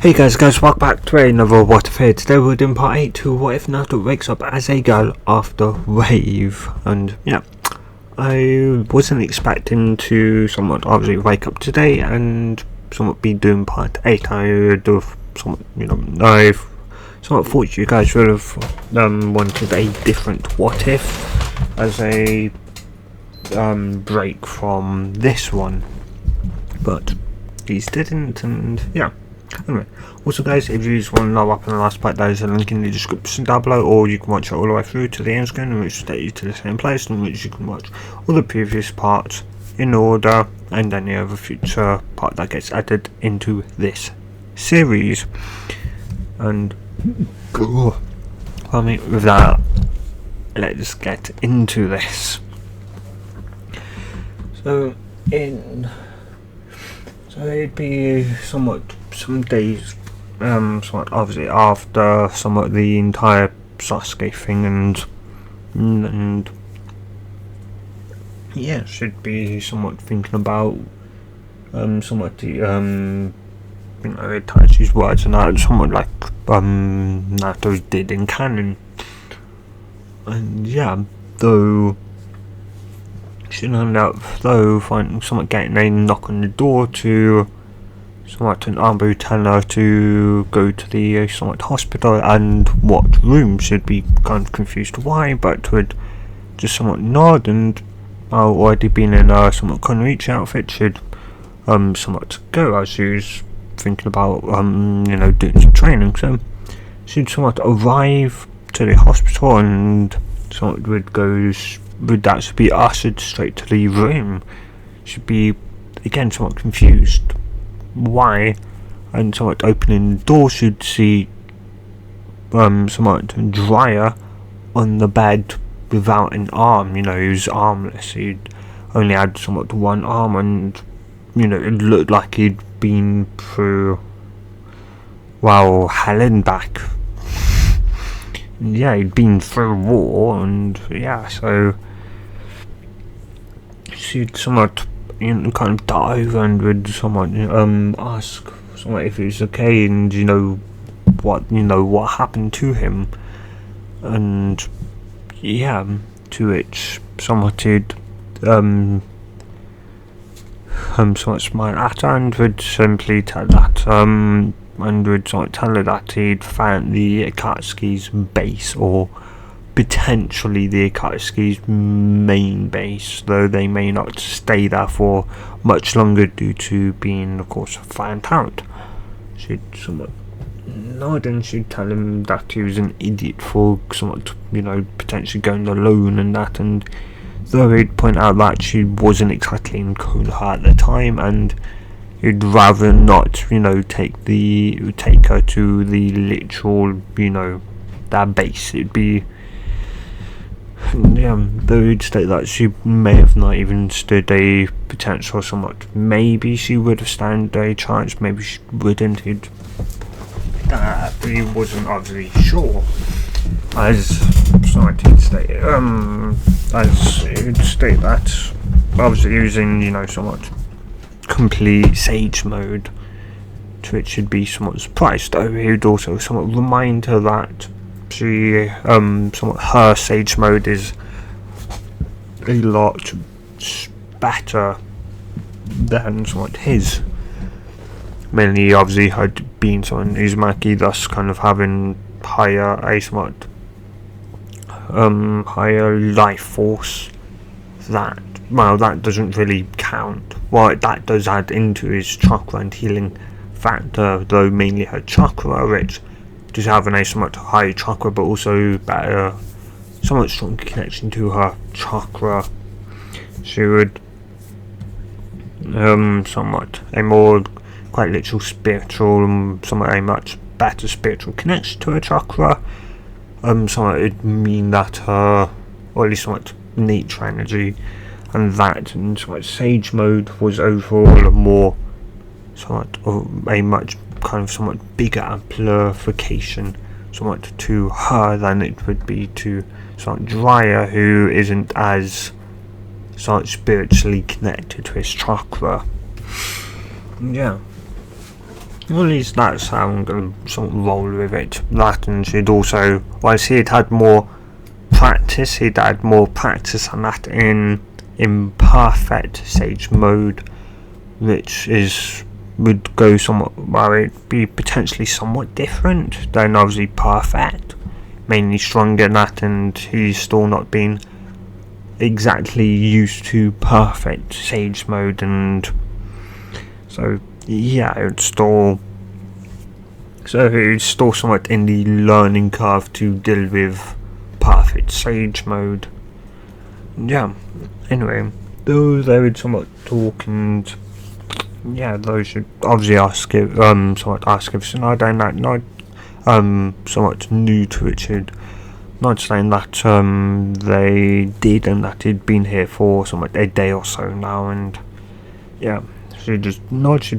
Hey guys, welcome back to another What If here. Today we're doing part 8 to What If Naruto wakes up as a girl after Wave. And yeah, I wasn't expecting to somewhat obviously wake up today and somewhat be doing part 8. I would have somewhat, I somewhat thought you guys would have wanted a different What If as a break from this one. But these didn't, and yeah. Anyway, also guys, if you just want to know what happened in the last part, there is a link in the description down below, or you can watch it all the way through to the end screen, in which will take you to the same place, in which you can watch all the previous parts in order, and any other future part that gets added into this series. And with that, let's get into this. So it'd be somewhat some days, somewhat obviously after somewhat the entire Sasuke thing, and yeah, should be somewhat thinking about somewhat the Itachi's words and that, somewhat like Naruto did in canon, and yeah, though. Should end up finding somewhat getting a knock on the door to somewhat an Ambu telling her to go to the somewhat hospital and what room. Should be kind of confused why, but would just somewhat nod, and already been in a somewhat Konrichi outfit, should somewhat go as she was thinking about doing some training. So she'd somewhat arrive to the hospital and somewhat would actually be ushered straight to the room. Should be again somewhat confused why, and somewhat opening the door should see somewhat Dryer on the bed without an arm. He was armless. He'd only had somewhat one arm, and it looked like he'd been through hell and back. Yeah, he'd been through war, and yeah, so she'd somewhat kind of dive and would somewhat ask somewhat if he was okay, and what happened to him, and yeah, to which somewhat he'd somewhat smile at her and would simply tell that and would somewhat tell her that he'd found the Akatsuki's base, or potentially the Akatsuki's main base, though they may not stay there for much longer due to being, of course, found out. She'd somewhat nod and she'd tell him that he was an idiot for somewhat, potentially going alone and that, and though he'd point out that she wasn't exactly in Konoha at the time, and he'd rather not, take her to the literal, their base. It'd be, yeah, though he'd state that she may have not even stood a potential somewhat. Maybe she would have stand a chance, maybe she wouldn't. He wasn't obviously sure. As he'd state that obviously using, somewhat complete sage mode, to which she'd be somewhat surprised, though he would also somewhat remind her that she somewhat her sage mode is a lot better than somewhat his, mainly obviously had been someone Uzumaki, thus kind of having higher life force. That doesn't really count. That does add into his chakra and healing factor, though mainly her chakra, which just having a somewhat high chakra, but also better, somewhat stronger connection to her chakra. She would somewhat a more quite literal spiritual, somewhat a much better spiritual connection to her chakra. Somewhat it'd mean that her, or at least somewhat nature energy, and that and somewhat sage mode was overall a more somewhat a much kind of somewhat bigger amplification somewhat to her than it would be to somewhat Dryer, who isn't as somewhat spiritually connected to his chakra. Yeah. At least that's how I'm going to sort of roll with it. That, and she'd also, well, he'd had more practice, on that in perfect sage mode, which would go somewhat, well, it'd be potentially somewhat different than obviously perfect, mainly stronger than that, and he's still not been exactly used to perfect sage mode, and so yeah, it's still somewhat in the learning curve to deal with perfect sage mode. Yeah, anyway, though they would somewhat talk, and yeah, those should obviously ask if Tsunade, and that not somewhat new to Richard, not saying that they did, and that he'd been here for somewhat a day or so now, and yeah, should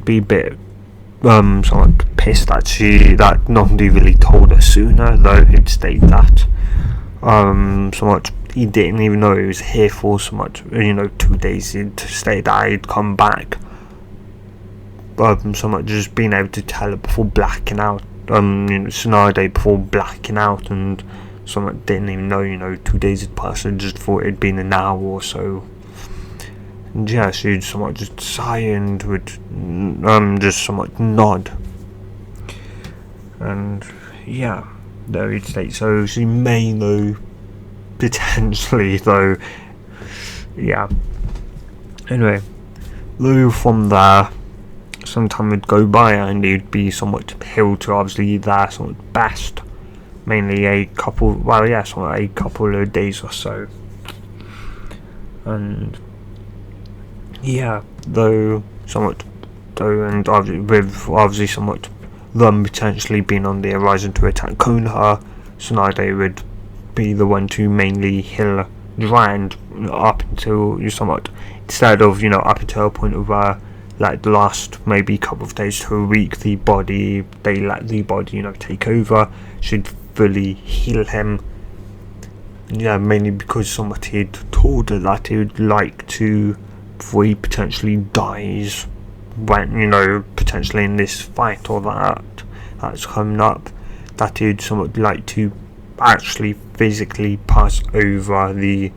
be a bit somewhat pissed that nobody really told her sooner, though he'd state that somewhat he didn't even know he was here for so much, 2 days. He'd state that he'd come back, somewhat just being able to tell her before blacking out, Tsunade before blacking out, and somewhat didn't even know, 2 days had passed and just thought it'd been an hour or so. And yeah, she'd somewhat just sigh and would just somewhat nod. And yeah, there he'd state, so she may know, potentially, though. Yeah. Anyway, though from there, some time would go by and he'd be somewhat held to obviously their somewhat best. Mainly a couple of days or so. And yeah, and obviously somewhat them potentially being on the horizon to attack Konoha, Tsunade would be the one to mainly heal Durand up until instead of up until a point of where like the last maybe couple of days to a week they let the body take over, should fully heal him. Yeah, mainly because somebody had told her that he would like to, before he potentially dies, when potentially in this fight or that's coming up, that he'd somewhat like to actually physically pass over the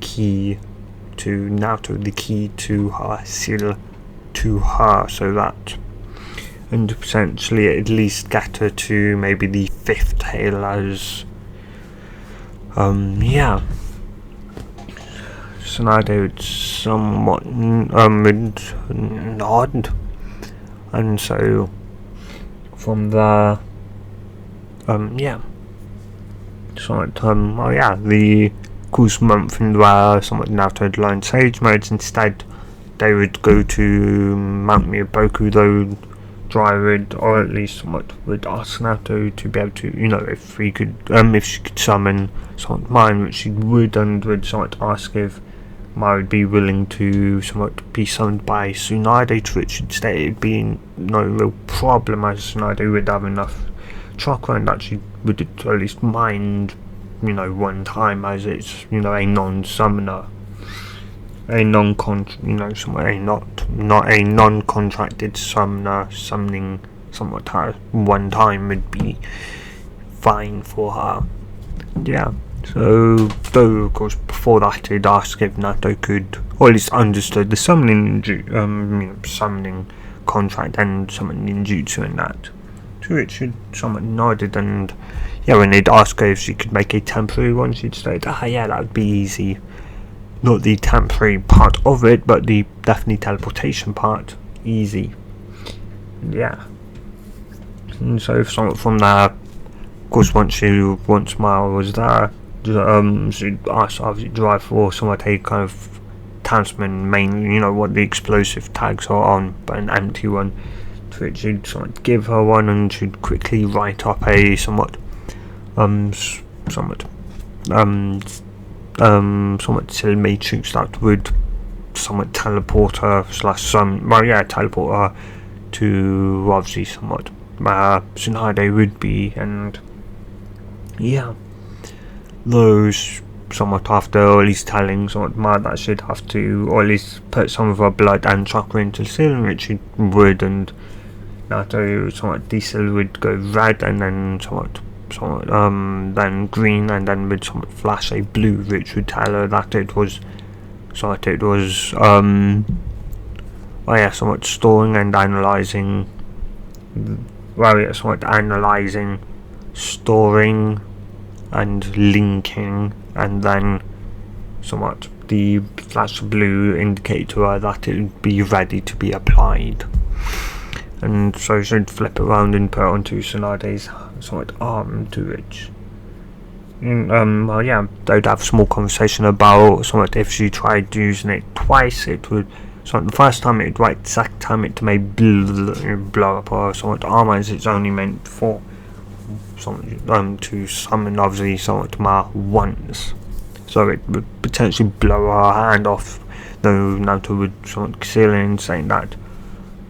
key to Naruto, the key to her seal to her, so that, and potentially at least get her to maybe the 5th tail as Tsunade would somewhat nod, and so from there the course month and where somewhat Naruto had learned sage modes, instead they would go to Mount Miyaboku, though Dry would, or at least somewhat would ask Naruto to be able to, if she could summon somewhat mine, which she would, and would somewhat ask if Mai would be willing to somewhat be summoned by Tsunade, to which she'd state it'd be no real problem, as Tsunade would have enough chakra and that she would at least mind, one time, as it's, a non-summoner. A not a non-contracted summoner summoning somewhat one time would be fine for her. Yeah. So, though of course before that he'd ask if Naruto could, or at least understood the summoning contract and summoning jutsu and that, to which she'd somewhat nodded, and yeah, when they'd ask her if she could make a temporary one, she'd say, that would be easy. Not the temporary part of it, but the definitely teleportation part, easy. Yeah. And so from there, of course, once Mile was there, she'd ask obviously drive for somewhat a kind of talisman, mainly, what the explosive tags are on, but an empty one, to which she'd somewhat give her one, and she'd quickly write up a somewhat silly matrix that would somewhat teleport her teleport her to obviously somewhat Tsunade would be, and yeah, those somewhat after, or at least telling somewhat mad that she'd have to, or at least put some of her blood and chakra into the ceiling, which she would, and Naruto somewhat diesel would go red, and then somewhat then green, and then would somewhat flash a blue, which would tell her that it was somewhat storing and analyzing. Somewhat analyzing, storing, and linking, and then somewhat the flash blue indicate to her that it would be ready to be applied. And so she'd flip around and put onto Tsunade's somewhat arm, to which they'd have a small conversation about somewhat if she tried using it twice, it would. So the first time it would work, the second time it may blow up or somewhat armor, as it's only meant for somewhat to summon obviously somewhat Ma once. So it would potentially blow her hand off, though Naruto would somewhat conceal it and saying that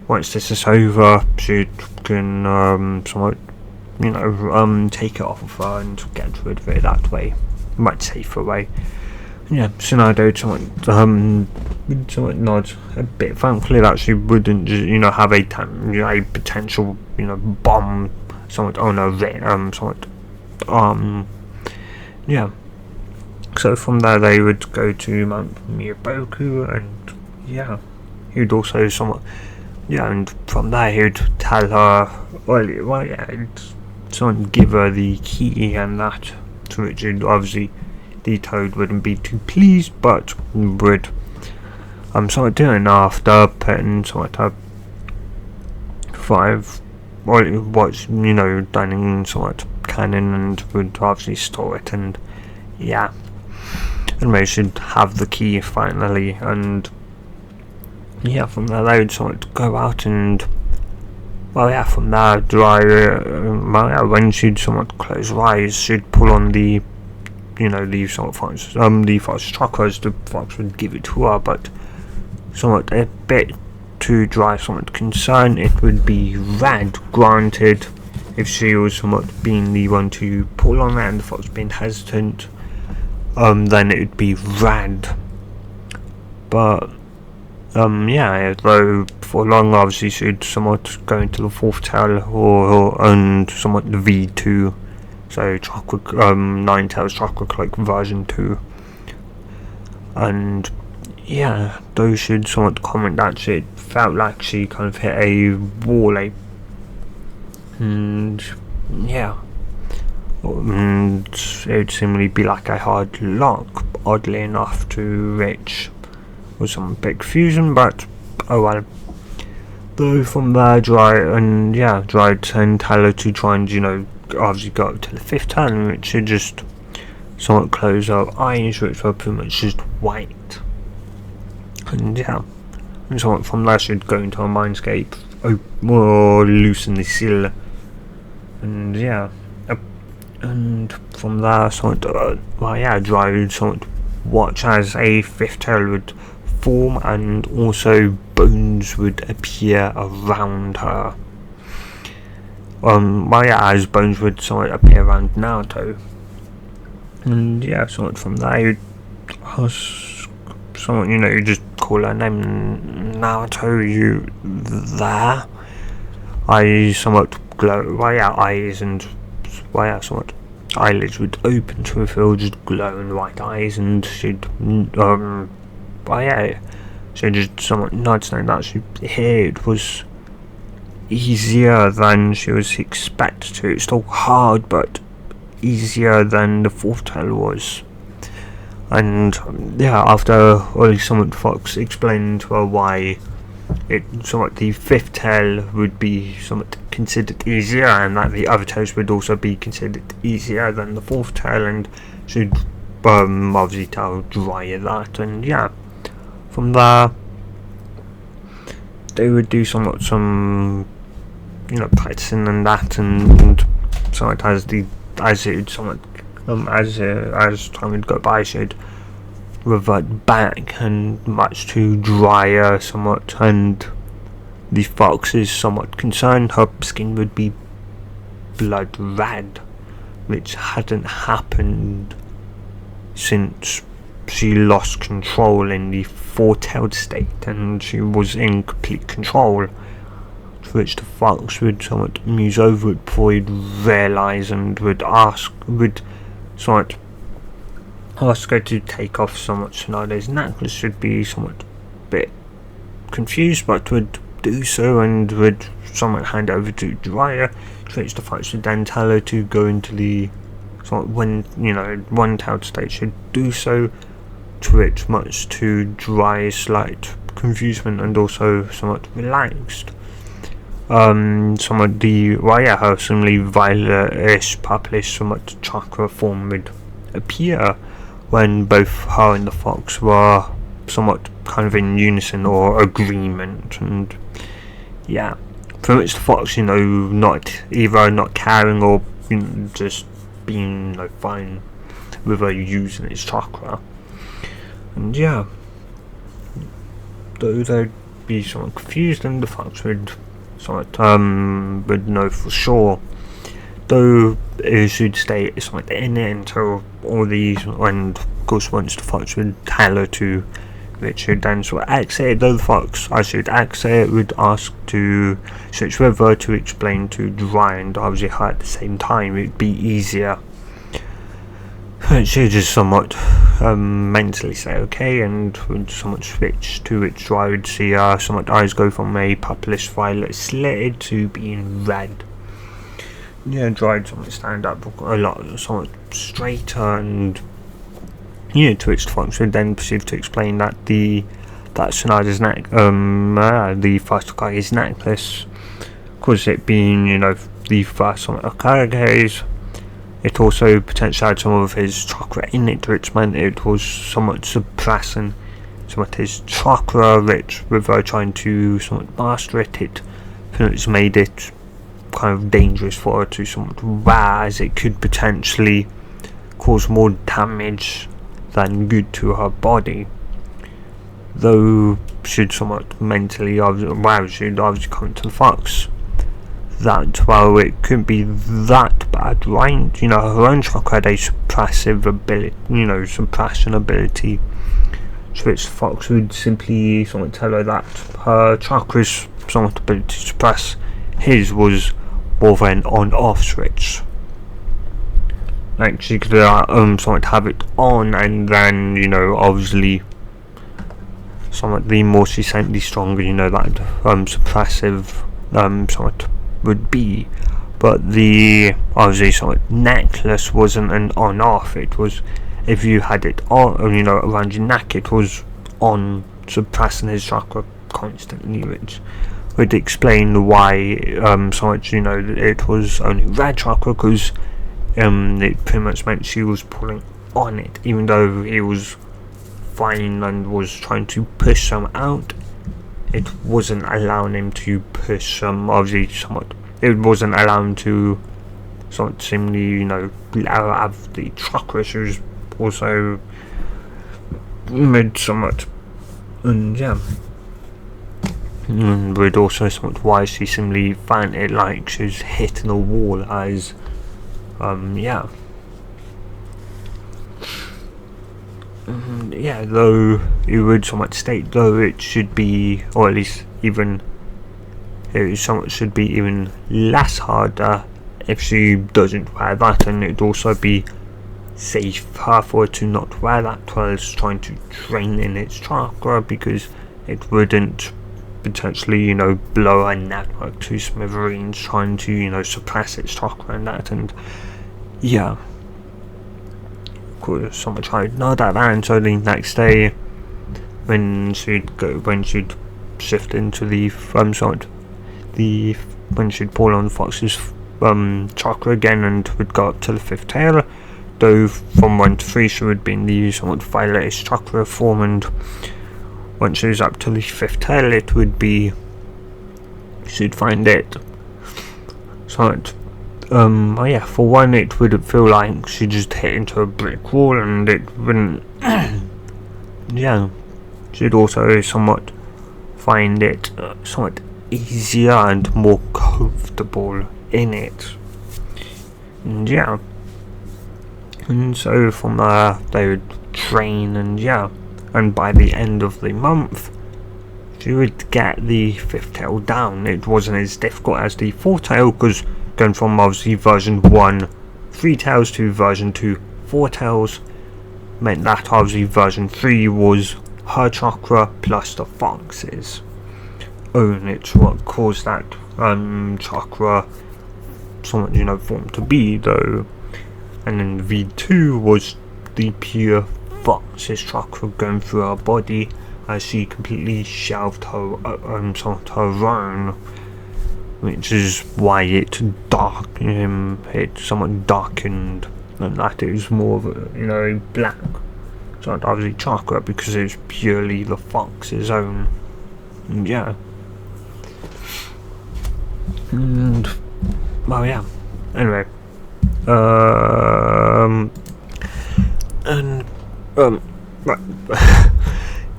once this is over, she can somewhat take it off of her and get rid of it that way, much safer way. Yeah, Tsunade somewhat nods a bit. Thankfully that she wouldn't have a potential bomb somewhat on her yeah. So from there they would go to Mount Miyaboku, and he would also somewhat and from there he would tell her someone give her the key, and that, to which obviously the Toad wouldn't be too pleased, but would somewhat doing after putting somewhat a 5 what's done in somewhat cannon, and would obviously store it, and we should have the key finally. And from there they would somewhat go out, and from there when she'd somewhat close her eyes, she'd pull on the the sort of fox, the fox chakras. The fox would give it to her, but somewhat a bit too dry, somewhat concern. It would be red, granted, if she was somewhat being the one to pull on it and the fox being hesitant, then it would be red. But though for long obviously she'd somewhat go into the fourth tail and somewhat the V2. So Nine Tails Chakra Cloak version 2. And those should somewhat comment that it felt like she kind of hit a wall, and it would seemingly be like a hard lock, oddly enough, to which was some big fusion, but oh well. Though from there tried and tell her to try and obviously go up to the fifth tail, which should just somewhat close her eyes, which were pretty much just white. And somewhat from there she'd go into her mindscape, or loosen the seal, and and from there somewhat Dry would somewhat watch as a fifth tail would form, and also bones would appear around her. As bones would somewhat appear around Naruto, and somewhat from there you'd ask someone, you just call her name, Naruto, you there? Eyes somewhat glow, eyes and somewhat eyelids would open to reveal just glowing white eyes, and she'd she'd just somewhat nod, saying that she here it was easier than she was expected to. It's still hard, but easier than the fourth tail was. And after somewhat Fox explained to her why it somewhat the fifth tail would be somewhat considered easier, and that the other tails would also be considered easier than the fourth tail, and she'd obviously tell Dry that, and from there they would do somewhat some practicing and that, and somewhat as time would go by, she'd revert back, and much to Dryer somewhat, and the fox is somewhat concerned her skin would be blood red, which hadn't happened since she lost control in the four-tailed state, and she was in complete control. to which the fox would somewhat muse over it before he'd realise and would somewhat ask her to take off somewhat Tsunade's necklace. Should be somewhat a bit confused, but would do so and would somewhat hand over to Jiraiya, to which the fox would then tell her to go into the when one tailed state should do so, to which much to Jiraiya's slight confusement and also somewhat relaxed. Somewhat the her similarly violet-ish, purplish, somewhat chakra form would appear when both her and the fox were somewhat kind of in unison or agreement, and yeah, for which the fox, not either not caring or just being fine with her using its chakra. And yeah, though they'd be somewhat confused, and the fox would somewhat would know for sure, though it should stay somewhat in it until all these, and of course once the fox would tell her to, which should then sort of exit, though the fox, I should exit, would ask to switch with her to explain to Jiraiya and obviously her at the same time. It'd be easier. She'd just somewhat mentally say okay, and would somewhat switch, to which Jiraiya would see her somewhat eyes go from a purplish violet slitted to being red. Yeah, Jiraiya would somewhat stand up a lot somewhat straighter, and to which the fox would then proceed to explain that Tsunade's the first Hokage's necklace, of course it being, the first Hokage's, it also potentially had some of his chakra in it, which meant it was somewhat suppressing somewhat his chakra, which with her trying to somewhat master it, it's made it kind of dangerous for her to somewhat wear, as it could potentially cause more damage than good to her body. Though should somewhat mentally should obviously come to the fox that, well, it couldn't be that bad, right? Her own chakra had a suppressive ability, suppression ability, to which the fox would simply somewhat tell her that her chakra's somewhat ability to suppress his was more of an on-off switch. Like, she could somewhat have it on, and then, obviously, somewhat the more she sent, the stronger, that suppressive somewhat would be. But the obviously somewhat necklace wasn't an on-off. It was, if you had it on, around your neck, it was on, suppressing his chakra constantly, which would explain why so much, it was only red chakra, because it pretty much meant she was pulling on it, even though he was fine and was trying to push some out. It wasn't allowing him to push some, obviously somewhat, it wasn't allowing him to somewhat seemingly, have the chakra. She was also mid somewhat, and yeah, and would also somewhat why she seemingly found it like she was hitting a wall, as yeah. Yeah, though it would somewhat state, though it should be, or at least even, it somewhat should be even less harder if she doesn't wear that, and it'd also be safer for her to not wear that while it's trying to train in its chakra, because it wouldn't potentially, blow her network to smithereens trying to, suppress its chakra and that, and yeah. Someone tried to know that, and so the next day when she'd shift into the when she'd fall on Fox's chakra again and would go up to the fifth tail, though from 1 to 3 she would be in the somewhat violetish chakra form, and once she was up to the fifth tail, it would be, she'd find it somewhat for one, it wouldn't feel like she just hit into a brick wall, and it wouldn't yeah, she'd also somewhat find it somewhat easier and more comfortable in it, and yeah, and so from there they would train, and yeah, and by the end of the month she would get the 5th tail down. It wasn't as difficult as the 4th tail, because going from obviously version 1 3 tails to version 2 4 tails meant that obviously version 3 was her chakra plus the fox's own. It's what caused that chakra somewhat form to be, though. And then V2 was the pure fox's chakra going through her body as she completely shelved her own, which is why it somewhat darkened, and that it was more of a black, so obviously chakra, because it's purely the fox's own. And yeah, and well, yeah. Anyway, right.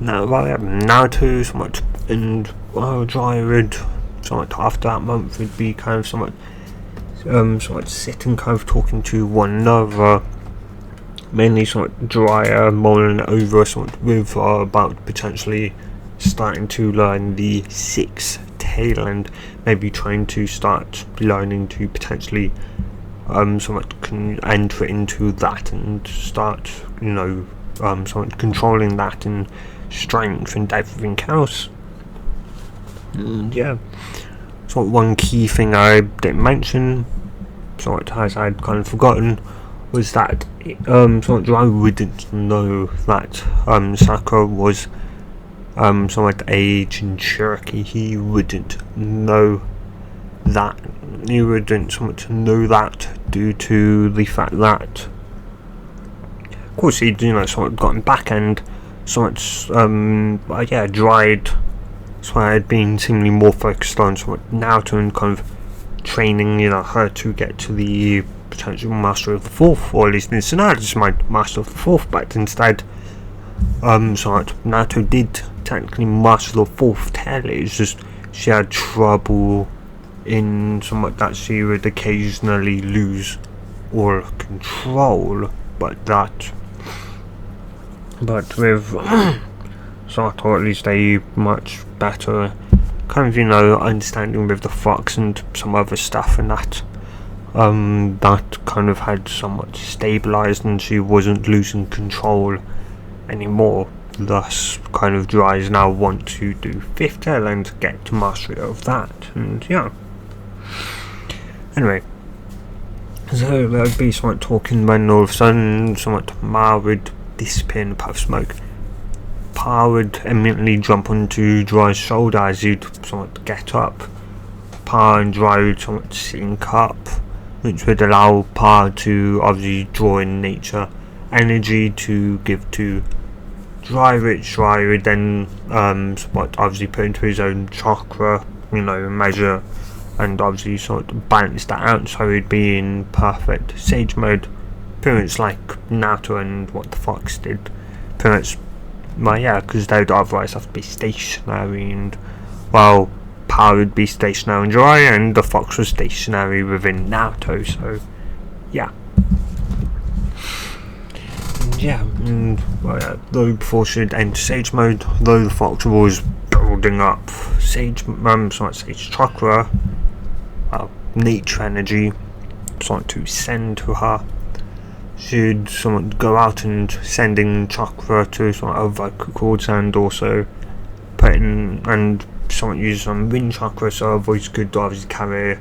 Now, well, yeah, Naruto somewhat, and Dryad somewhat after that month would be kind of somewhat sitting, kind of talking to one another, mainly somewhat Dryad mulling over somewhat with about potentially starting to learn the 6th tail, and maybe trying to start learning to potentially somewhat enter into that and start somewhat controlling that and strength and everything else. And yeah, so one key thing I didn't mention, somewhat as I'd kind of forgotten, was that somewhat I wouldn't know that Sakura was somewhat a Jinchuriki. He wouldn't know that. He wouldn't somewhat know that due to the fact that, of course, he'd somewhat gotten back and somewhat Dryad. So I had been seemingly more focused on somewhat Naruto and kind of training her to get to the potential master of the 4th, or at least in this scenario it's my master of the 4th, but instead somewhat Naruto did technically master the 4th tail. It's just she had trouble in somewhat that she would occasionally lose all control, but with sort of, or at least a much better kind of understanding with the fox and some other stuff, and that kind of had somewhat stabilized and she wasn't losing control anymore. Thus kind of Dryad now want to do 5th tail and get to mastery of that. And yeah, anyway, so there would be somewhat talking when all of a sudden somewhat Ma would disappear in a puff of smoke. Pa would immediately jump onto Dryad's shoulder as he'd somewhat get up. Pa and Dryad would somewhat sync up, which would allow Pa to obviously draw in nature energy to give to Dryad, which Dryad would then somewhat obviously put into his own chakra, measure, and obviously sort of balance that out, so he'd be in perfect sage mode, pretty much like Naruto and what the fox did. Pretty much, well, yeah, because they would otherwise have to be stationary, and well, Pa would be stationary in Dryad and the fox was stationary within Naruto, so yeah. Yeah, and well, yeah, though before she'd enter sage mode, though the fox was building up sage chakra, nature energy, something to send to her, she'd somewhat go out and sending chakra to some of vocal cords, and also putting and somewhat use some wind chakra so her voice could obviously carry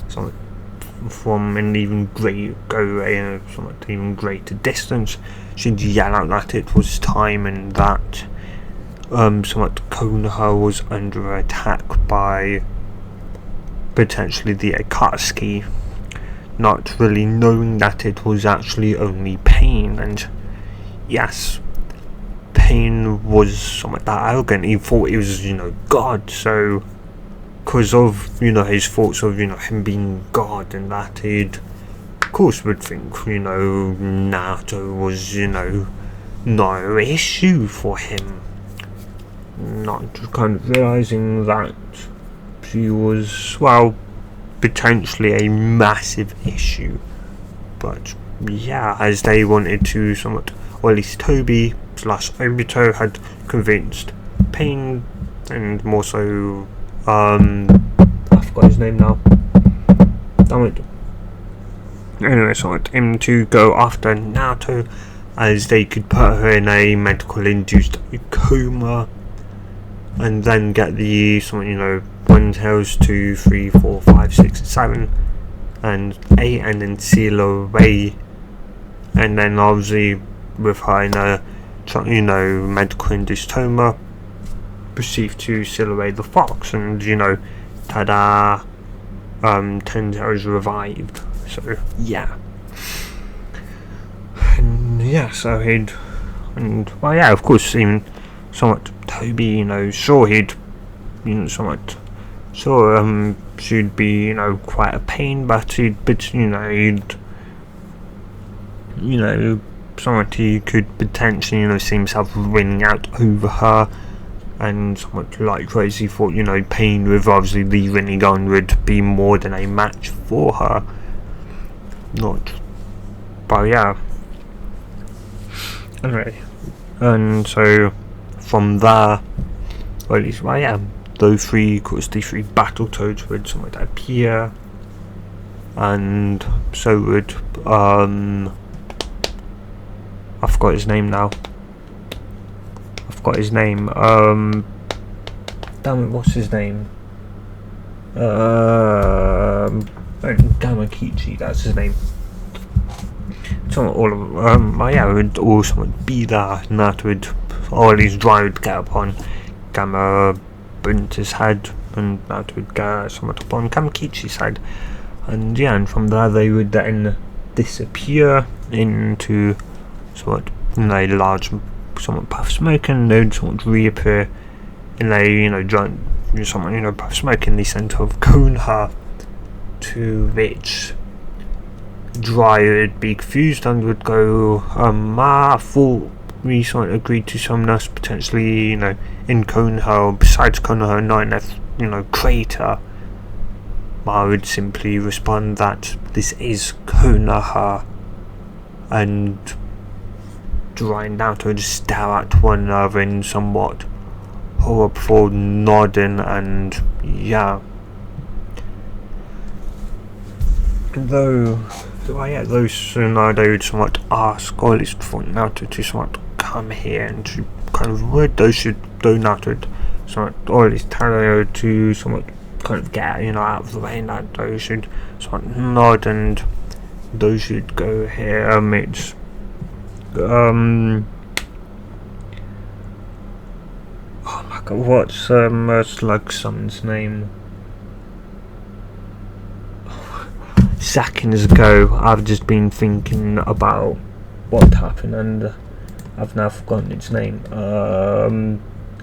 somewhat from an even somewhat even greater distance. She'd yell out that it was time and that somewhat Konoha was under attack by potentially the Akatsuki, not really knowing that it was actually only Pain. And yes, Pain was somewhat that arrogant. He thought he was God, so because of his thoughts of him being God, and that he'd of course would think Naruto was no issue for him, not kind of realizing that she was, well, potentially a massive issue. But yeah, as they wanted to somewhat, or at least Toby / Obito had convinced Pain and more so, I forgot his name now. Damn it. Anyway, so I him to go after Naruto, as they could put her in a medical induced coma, and then get the 1 tails 2, 3, 4, 5, 6, 7, and 8, and then seal her away, and then obviously with her in a medical induced coma, proceed to seal away the fox, and ta-da, 10 tails revived. So yeah, and yeah, so of course, even somewhat Toby, sure he'd, somewhat sure she'd be, quite a pain, but he'd somewhat he could potentially, see himself winning out over her, and somewhat likewise he thought, Pain with obviously leaving Egon would be more than a match for her. But yeah. Anyway, and so from there, or at least, those three Battletoads would somewhat appear, and so would I forgot his name now. Damn it, what's his name? Gamakichi, that's his name. So all of would also be there, and that would all these dry would get upon Gamma Bunter's head, and that would get somewhat upon Gamakichi's head, and and from there they would then disappear into somewhat a large somewhat puff smoke, and they would somewhat reappear in a giant puff smoke in the centre of Konoha, to which Dry would be confused and would go, I thought we sort of agreed to summon us potentially, in Konoha, besides Konoha, not in that, crater. I would simply respond that this is Konoha, and Dry and Naruto would stare at one another in somewhat horror before nodding, and yeah. Those they would somewhat ask, or at least for Naruto to somewhat come here and to kind of would those should do Naruto somewhat, or at least Taro to somewhat kind of get out of the way, and that those should somewhat nod, and those should go here. It's oh my god, what's Slugson's name? Seconds ago, I've just been thinking about what happened, and I've now forgotten its name.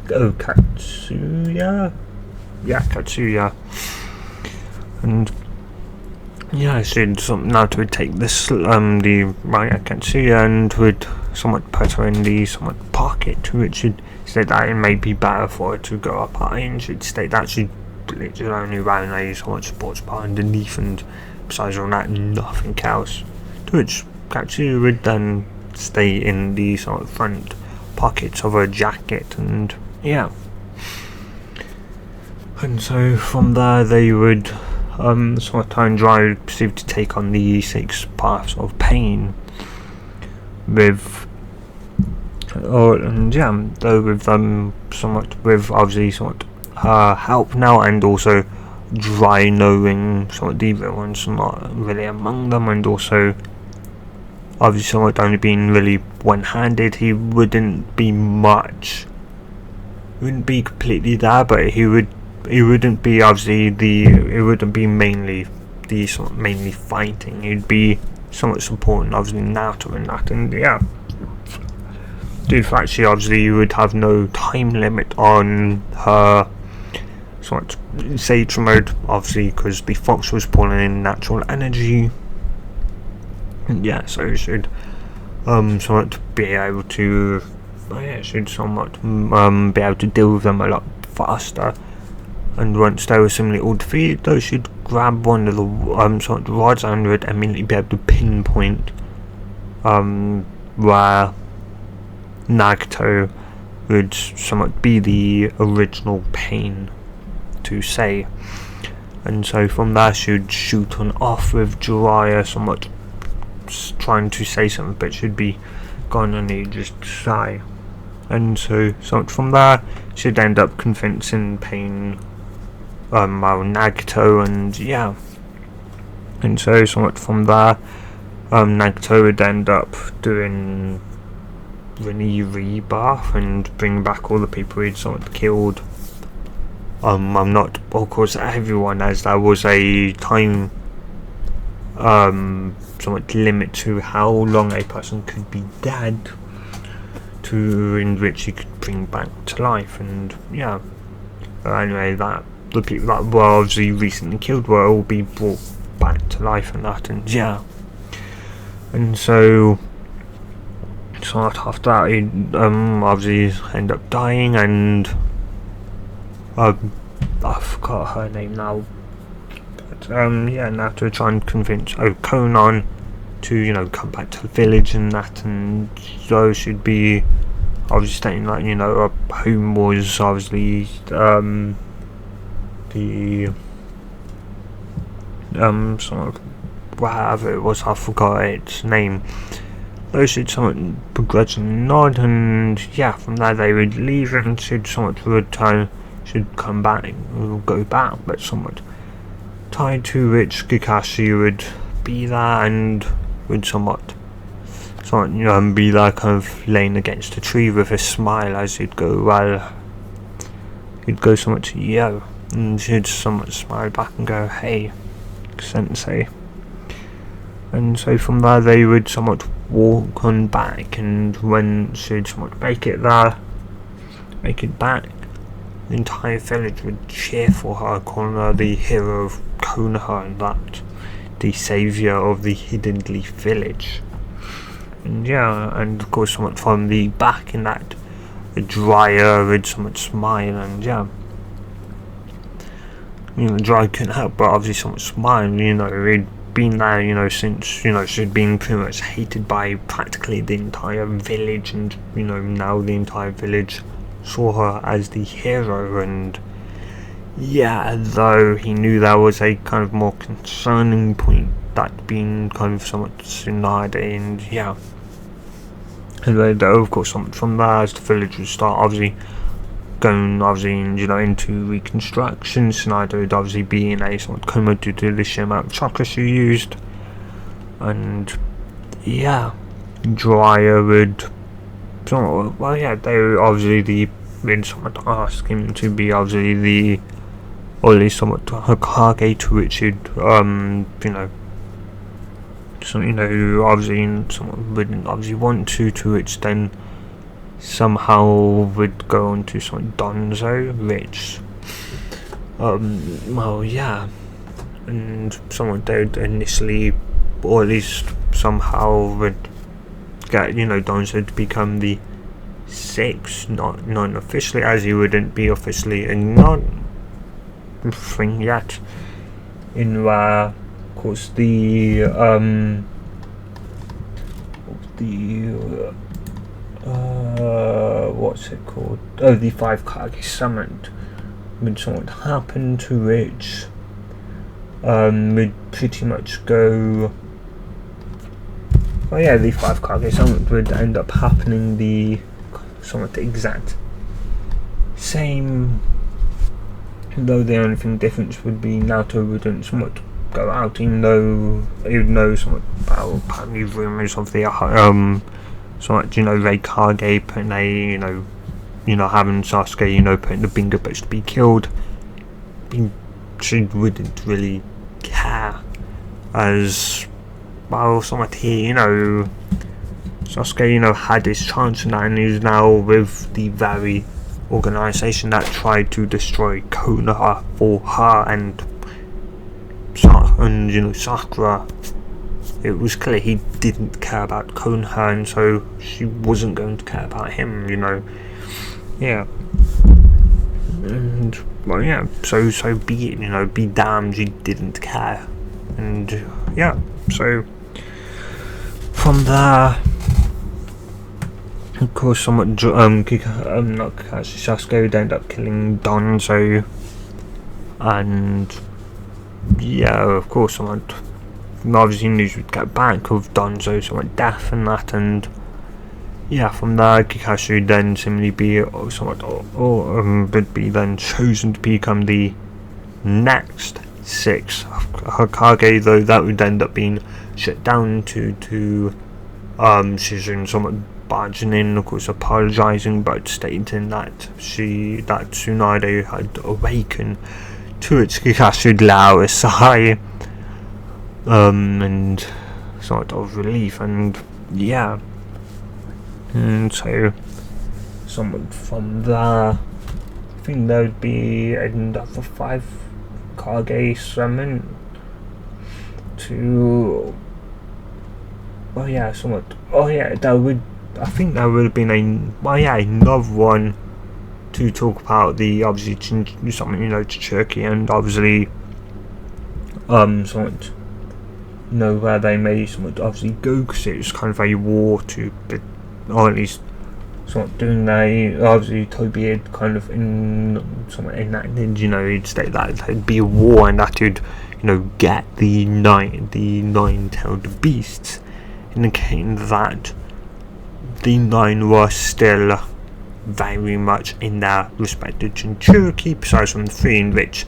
Katsuya? Yeah, Katsuya. And I said something now to take this, Katsuya, and would somewhat put her in the somewhat pocket, which should state that it may be better for her to go up high, and should state that she literally only ran a somewhat sports bar underneath, and besides all that, nothing else. To which Katsuya would then stay in the sort of front pockets of her jacket, and yeah. And so from there they would sort of time Dry would proceed to take on the 6 paths of pain with though with somewhat with obviously somewhat her help now, and also Dry knowing somewhat the other ones not really among them, and also obviously somewhat only being really one-handed, he wouldn't be completely there, but he wouldn't be obviously it wouldn't be mainly fighting. He'd be somewhat supporting obviously Naruto and that, and yeah. Due to the fact she obviously would have no time limit on her somewhat Sage mode, obviously because the fox was pulling in natural energy, and so it should somewhat be able to be able to deal with them a lot faster. And once they were similarly all defeated, those should grab one of the sort of rods and would immediately be able to pinpoint where Nagato would somewhat be the original Pain to say. And so from there she'd shoot on off with Jiraiya somewhat trying to say something, but she'd be gone and he'd just sigh. And so somewhat from there she'd end up convincing Pain Nagato, and yeah. And so somewhat from there Nagato would end up doing Rini rebirth and bring back all the people he'd somewhat killed. I'm not, of course, everyone, as there was a time somewhat limit to how long a person could be dead, to in which he could bring back to life. And yeah, anyway, that the people that were obviously recently killed will all be brought back to life and that, and yeah. And so after that he'd obviously end up dying, and I forgot her name now, but yeah, now to try and convince Conan to come back to the village and that, and so she'd be obviously stating that her home was obviously the sort of whatever it was, I forgot its name. Though she'd somewhat begrudgingly nod, and yeah, from there they would leave, and she'd somewhat return, she'd come back, or go back, but somewhat tied to which Kakashi would be there, and would somewhat be there kind of laying against a tree with a smile as he'd go, he'd go somewhat to yo, and she'd somewhat smile back and go, hey, sensei. And so from there they would somewhat walk on back, and when she'd somewhat make it back, the entire village would cheer for her, calling her the hero of Konoha, and that the saviour of the Hidden Leaf village. And yeah, and of course somewhat from the back in that, the Jiraiya would somewhat smile, and yeah, Jiraiya couldn't help but obviously somewhat smile. He'd been there since she'd been pretty much hated by practically the entire village, and now the entire village saw her as the hero. And yeah, though he knew there was a kind of more concerning point, that being kind of somewhat Tsunade, and yeah. And then, of course, from there, as the village would start obviously going into reconstruction, Tsunade would obviously be in a somewhat coma due to the sheer amount of chakra she used. And yeah, Jiraiya would they would obviously they'd somewhat ask him to be obviously or at least somewhat Hokage, to which he'd obviously someone wouldn't obviously want to which then somehow would go on to some Donzo, which and someone they would initially, or at least somehow would get Donzo to become the 6th, not officially, as he wouldn't be officially a non-thing yet, in where of course the what's it called? Oh, the 5 Kage summoned would somewhat happen, to which would pretty much go. Oh yeah, the 5 Kage summoned would end up happening the exact same, though the only thing difference would be Naruto wouldn't somewhat go out, even though he would know somewhat about apparently rumours of the Ray Kage putting having Sasuke putting the Bingo Butch to be killed. She wouldn't really care, as well somewhat here Sasuke had his chance in that, and he's now with the very organisation that tried to destroy Konoha for her and Sakura. It was clear he didn't care about Konoha, and so she wasn't going to care about him, Yeah. And well, yeah, so be it, be damned, she didn't care. And yeah, so from there of course, somewhat not Kakashi, Sasuke would end up killing Danzo, and yeah, of course, somewhat obviously news would get back of Danzo, somewhat death and that, and yeah, from there Kakashi would then similarly be would be then chosen to become the next sixth Hokage, though that would end up being shut down to Shizune somewhat barging in, of course apologising, but stating that Tsunade had awakened to its Kakashi Lao side, and sort of relief, and yeah, and so somewhat from there, I think there would be another 5 Kage summon to. Oh yeah, somewhat. Oh yeah, that would. I think that would have been another one to talk about the obviously something to Turkey, and obviously somewhat where they may somewhat obviously go, because it was kind of a war to, or at least somewhat doing they obviously Toby had kind of somewhat enacted, he'd state that there'd be a war and that would get the nine-tailed beasts, indicating that the 9 were still very much in their respective Jinchuriki, besides from the 3 in which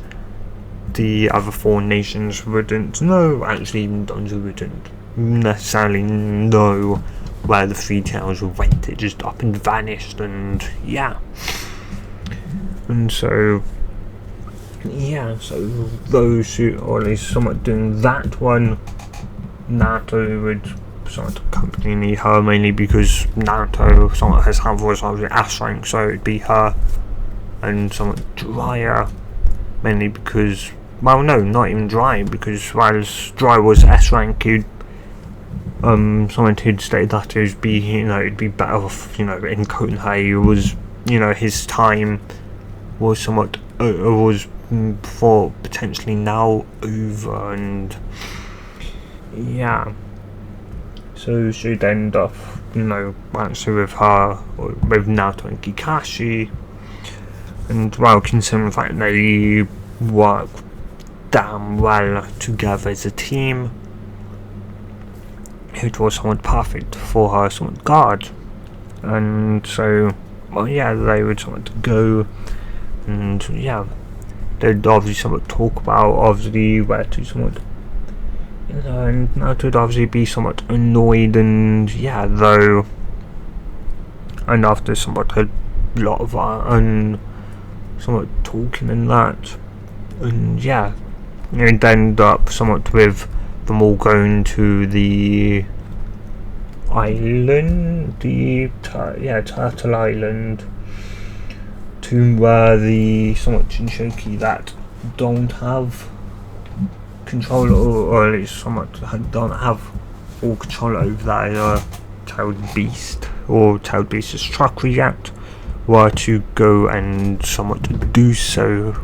the other 4 nations wouldn't know. Actually, even Donzo wouldn't necessarily know where the 3 tails went. It just up and vanished, and yeah. And so those who, or at least somewhat doing that one, Naruto would sort of accompany her, mainly because Naruto somewhat has was obviously S rank, so it'd be her, and somewhat Jiraiya, mainly because, well no, not even Jiraiya, because whilst Jiraiya was S rank, someone who'd stated that it'd be better off, in Konoha, was, his time was somewhat, was for potentially now over, and yeah. So she'd end up, actually with her, with Naruto and Kakashi, and while considering the fact they work damn well together as a team, it was somewhat perfect for her somewhat guard, and so, they would somewhat go, and they'd obviously somewhat talk about obviously where to somewhat, and Naruto would obviously be somewhat annoyed, and though, and after somewhat a lot of somewhat talking and that, and it'd end up somewhat with them all going to the island, Turtle Island, to where the somewhat Jinchuriki that don't have control, or at least somewhat don't have full control over that tailed beast, or tailed beast's chakra yet, were to go and somewhat do so.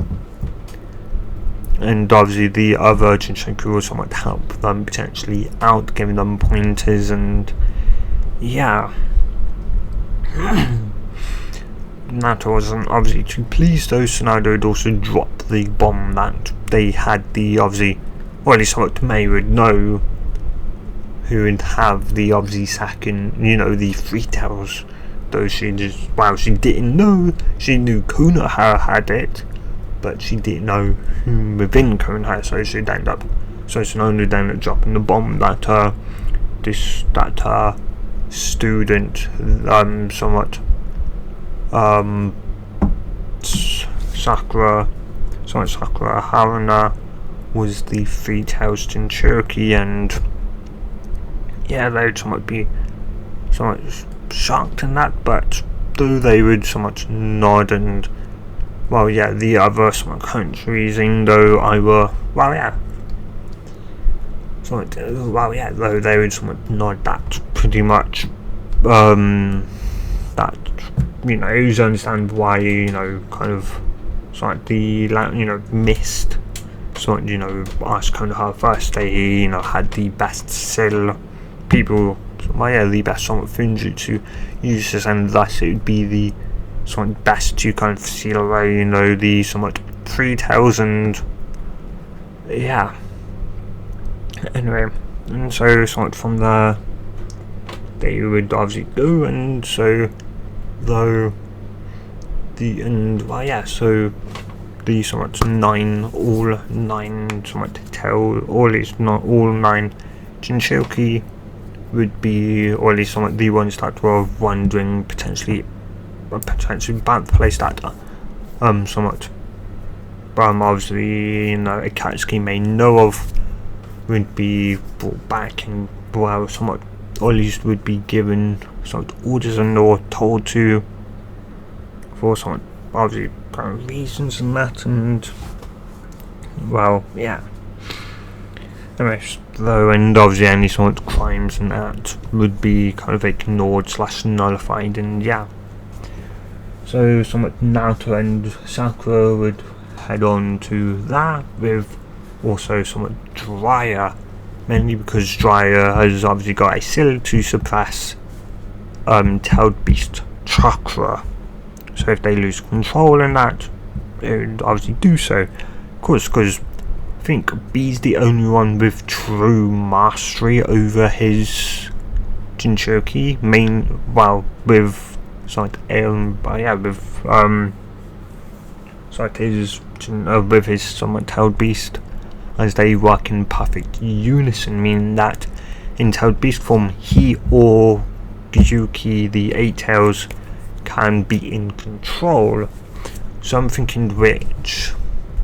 And obviously the other Jinchuriki will somewhat help them potentially out, giving them pointers, and Naruto wasn't obviously too pleased though, so Naruto would also drop the bomb that they had, the obviously, or at least somewhat May would know, who would have the obviously second, the 3 tails, though she didn't know, she knew Konoha had it, but she didn't know who within Konoha, so she'd end up, Tsunade would end up dropping the bomb that student, somewhat, Sakura Haruna was the 3 tails Jinchuriki, and they'd somewhat be somewhat shocked in that, but though they would somewhat nod, and the other small countries, though though they would somewhat nod that pretty much, that, it was understandable why, kind of, like the, missed, asked kind of her first, they, had the best still, people the best somewhat Funjutsu uses, and thus it would be the somewhat best to kind of seal away, the somewhat three tails, and yeah. Anyway, and so somewhat from there, they would obviously go, and so though so the somewhat all nine somewhat tail, all nine Jinchuriki would be, or at least somewhat the ones that were wondering potentially about the place that somewhat obviously Akatsuki may know of, would be brought back and somewhat, or at least would be given somewhat orders and or told to for somewhat obviously reasons and that, and anyways, though, and obviously any sort of crimes and that would be kind of ignored / nullified, and so somewhat Naruto and Sakura would head on to that, with also somewhat Jiraiya, mainly because Jiraiya has obviously got a skill to suppress tailed beast chakra, so if they lose control in that, they would obviously do so, of course, because I think B's the only one with true mastery over his Jinchuriki, with with his somewhat tailed beast, as they work in perfect unison, meaning that in tailed beast form, he or Gyuki, the eight tails, can be in control. So I'm thinking which,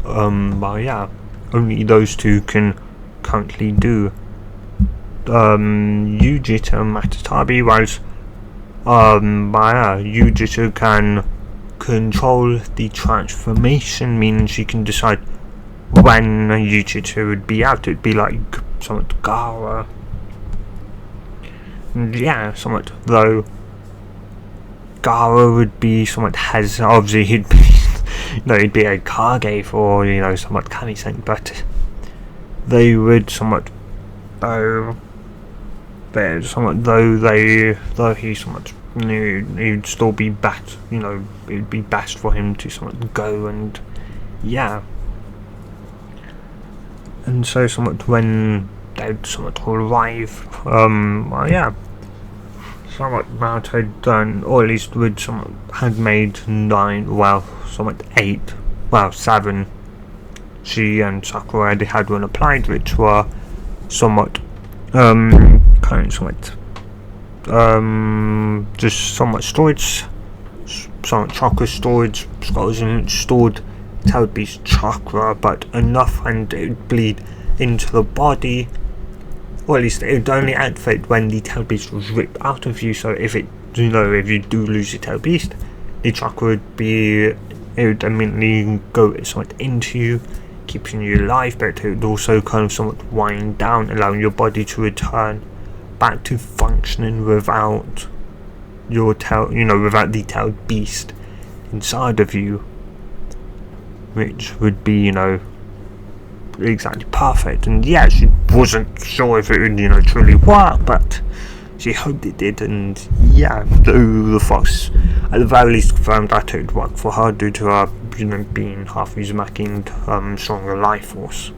only those two can currently do. Yujita and Matatabi, whilst Yujita can control the transformation, meaning she can decide when Yujita would be out. It would be like somewhat Gaara. And somewhat, though Gaara would be somewhat obviously he'd be he'd be a Kage for somewhat Kami-sen, but they would somewhat though he somewhat knew he'd still be best, it'd be best for him to somewhat go, and and so somewhat when they'd somewhat arrive, somewhat Mount had done, or at least would somewhat had made 7. She and Sakura already had one applied, which were somewhat just somewhat storage, somewhat chakra storage, stored tailed beast chakra, but enough, and it would bleed into the body, or at least it would only activate when the tailed beast was ripped out of you. So if if you do lose your tailed beast, the chakra would immediately go somewhat into you, keeping you alive, but it would also kind of somewhat wind down, allowing your body to return back to functioning without your without the tailed beast inside of you, which would be exactly perfect. And she wasn't sure if it would truly work, but she hoped it did, and the fox at the very least confirmed that it would work for her due to her being half Uzumaki and stronger life force,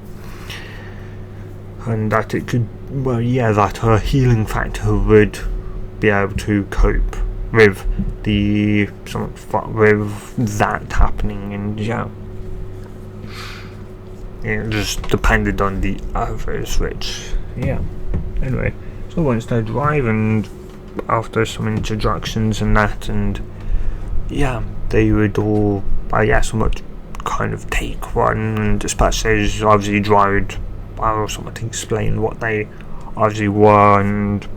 and that it could that her healing factor would be able to cope with with that happening, and it just depended on the others, which anyway, so once they'd arrive, and after some introductions and that, and they would all somewhat kind of take one, and especially as obviously Dry would somewhat explain what they obviously were, and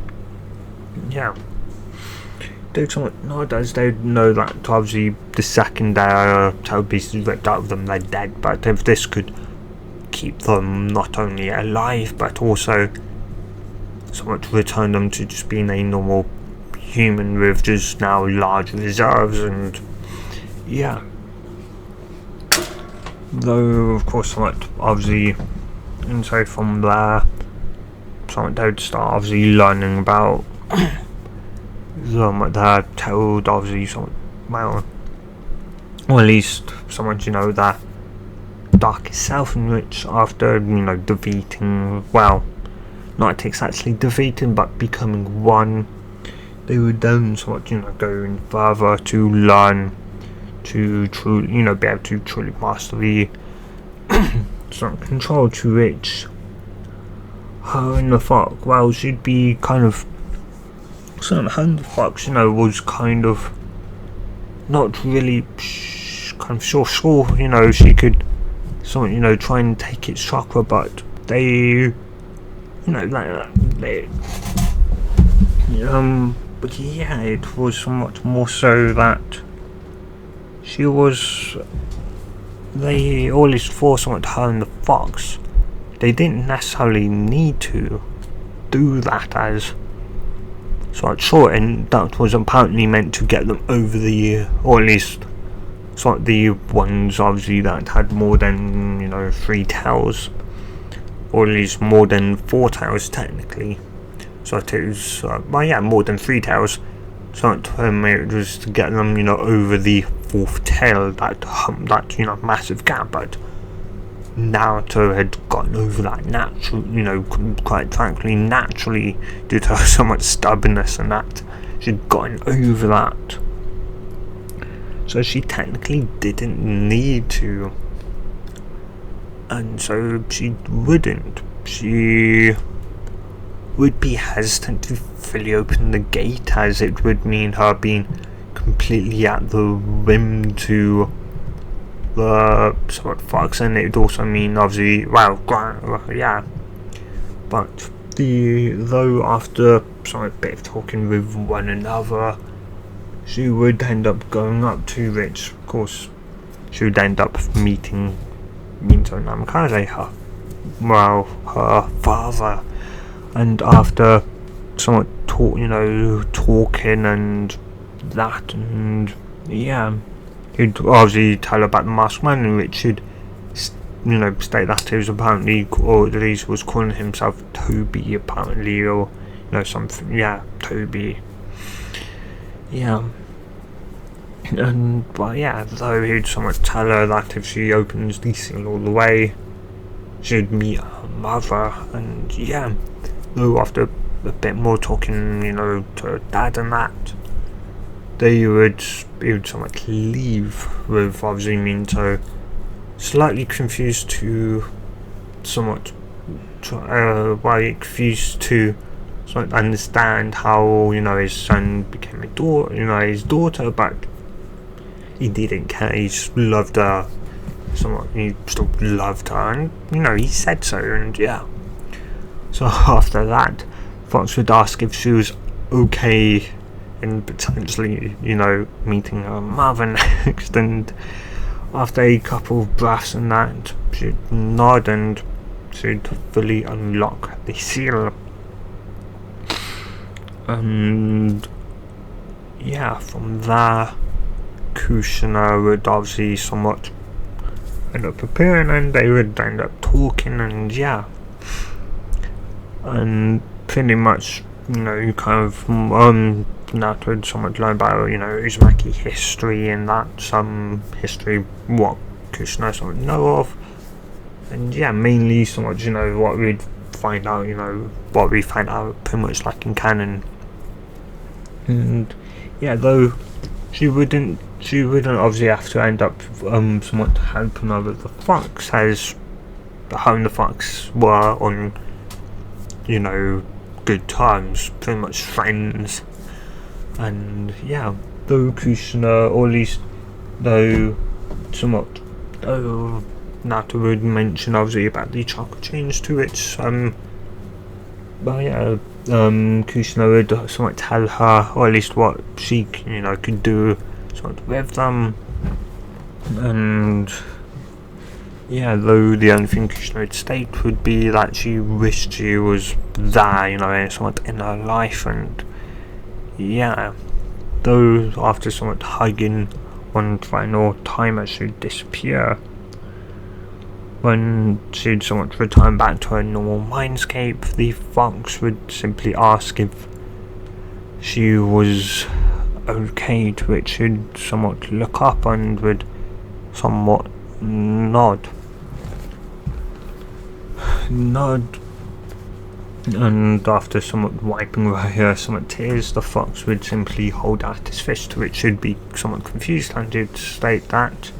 they'd somewhat nowadays they'd know that obviously the second their tailed beast is ripped out of them, they're dead, but if this could keep them not only alive but also somewhat return them to just being a normal human with just now large reserves, and though of course somewhat obviously, and so from there somewhat they would start obviously learning about someone that told obviously someone, well, or at least someone, that darkest self, in which after, defeating, well, not exactly defeating, but becoming one, they would then somewhat, going further to learn to truly, be able to truly master the some control, to which her and the fox, well, she'd be kind of, so her and the fox, was kind of not really kind of sure, she could somewhat, try and take its chakra, but they, they, but yeah, it was somewhat more so that she was, they always forced somewhat her and the fox. They didn't necessarily need to do that, as so short, and that was apparently meant to get them over the, or at least sort the ones obviously that had more than 3 tails, or at least more than 4 tails technically. So it was, more than 3 tails. So it was to get them, over the 4th tail, that massive gap. But Naruto had gotten over that quite frankly, naturally, due to so much stubbornness and that. She'd gotten over that. So she technically didn't need to. And so she wouldn't. She would be hesitant to fully open the gate, as it would mean her being completely at the whim to the somewhat fox, and it would also mean obviously, well, yeah. But though after some bit of talking with one another, she would end up going up to which, of course, she would end up meeting Minto Namikaze, her father, and after somewhat talking and that, and yeah, he'd obviously tell her about the masked man, in which he'd state that he was apparently, or at least was calling himself Toby apparently, or something, Toby, and though he'd somewhat tell her that if she opens the seal all the way, she'd meet her mother, and though after a bit more talking, to her dad and that, he would somewhat leave with obviously Minto slightly confused to somewhat confused to somewhat understand how his son became his daughter, but he didn't care. He just loved her somewhat. He still loved her, and he said so, and so after that, Fox would ask if she was okay in potentially, meeting her mother next, and after a couple of breaths and that, she'd nod and she'd fully unlock the seal. And from there, Kushina would obviously somewhat end up appearing, and they would end up talking, and and pretty much, kind of, Naruto would somewhat learn about, Uzumaki history, and that, some history, what Kushina somewhat know of, and mainly somewhat, what we'd find out, what we find out pretty much like in canon. And though she wouldn't obviously have to end up somewhat helping her with the fox, as her and the fox were on good terms, pretty much friends. And though Kushina, or at least though somewhat, though Naruto would mention obviously about the chakra change to which Kushina would somewhat tell her, or at least what she could do somewhat with them, and though the only thing Kushina would state would be that she wished she was there, somewhat in her life, and though after somewhat hugging one final time as she'd disappear, when she'd somewhat return back to her normal mindscape, the fox would simply ask if she was okay, to which she'd somewhat look up and would somewhat nod, and after somewhat wiping away her somewhat tears, the fox would simply hold out his fist, to which she'd be somewhat confused, and he'd state that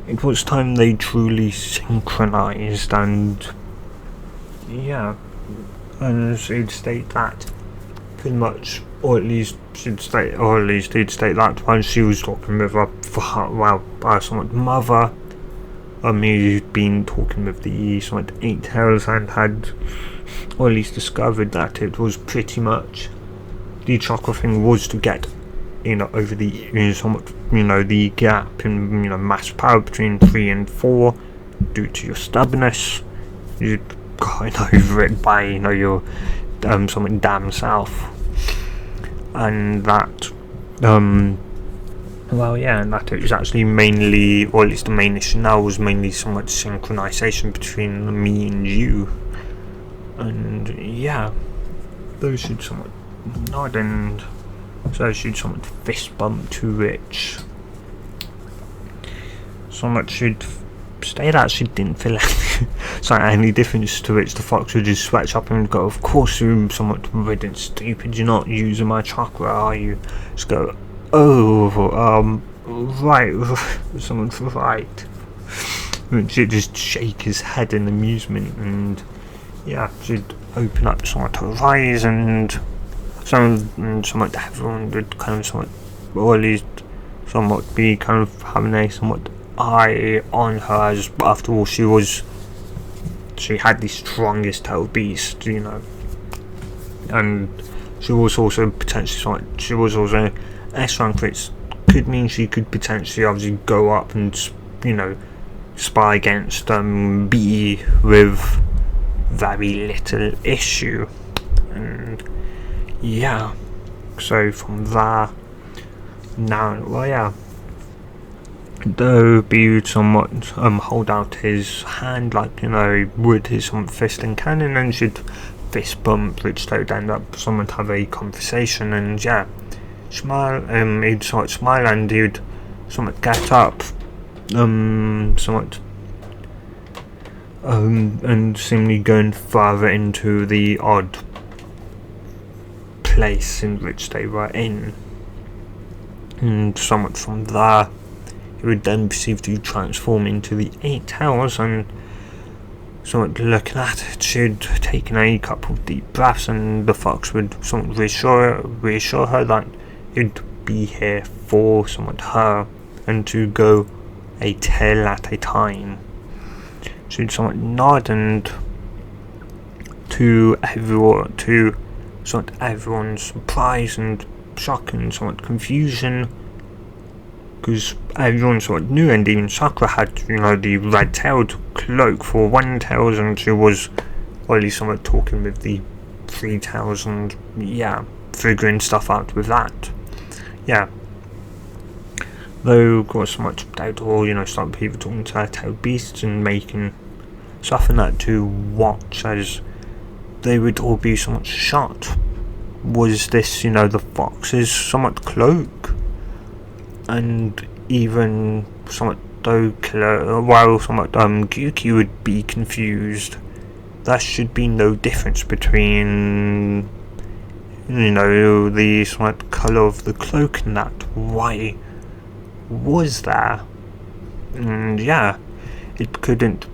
it was time they truly synchronized, and yeah, and she'd state that pretty much, or at least he'd state that while she was talking with her somewhat mother, he'd been talking with the somewhat eight tails and had, or at least discovered that it was pretty much the chakra thing was to get over the somewhat the gap in mass power between 3 and 4 due to your stubbornness. You'd got over it by your somewhat damn self, and that and that it was actually mainly, or at least the main issue now was mainly somewhat synchronization between me and you. And yeah, those should somewhat nod, and so should somewhat fist bump, to which somewhat should say that she didn't feel any difference, to which the fox would just switch up and go, of course you're somewhat weird and stupid, you're not using my chakra, are you? Just go, oh, right, someone's right. And she'd just shake his head in amusement, and yeah, she'd open up somewhat her eyes, and somewhat everyone would kind of somewhat, or at least somewhat be kind of having a somewhat eye on her, as after all she had the strongest tail beast, and she was also potentially S rank, which could mean she could potentially obviously go up and spy against B with very little issue. And yeah, so from there, though B would somewhat hold out his hand like would his fist and cannon, and should fist bump, which they would end up somewhat have a conversation, and yeah, smile, he'd somewhat smile, and he'd somewhat get up, somewhat and seemingly going further into the odd place in which they were in, and somewhat from there he would then proceed to transform into the 8 Tails, and somewhat looking at it, she'd taken a couple of deep breaths, and the fox would somewhat reassure her that he'd be here for somewhat her, and to go a tail at a time. She'd somewhat nod, and to everyone's surprise and shock and somewhat confusion, because everyone somewhat knew, and even Sakura had the red-tailed cloak for 1 Tails, and she was, or at least somewhat talking with the 3 Tails, and yeah, figuring stuff out with that. Yeah, though of course much doubt, or some people talking to their tailed beasts and making stuff in that to watch, as they would all be somewhat shocked. Was this the fox's somewhat cloak? And even somewhat while somewhat Gyuki would be confused, there should be no difference between the somewhat colour of the cloak and that. Why was there? And yeah, it couldn't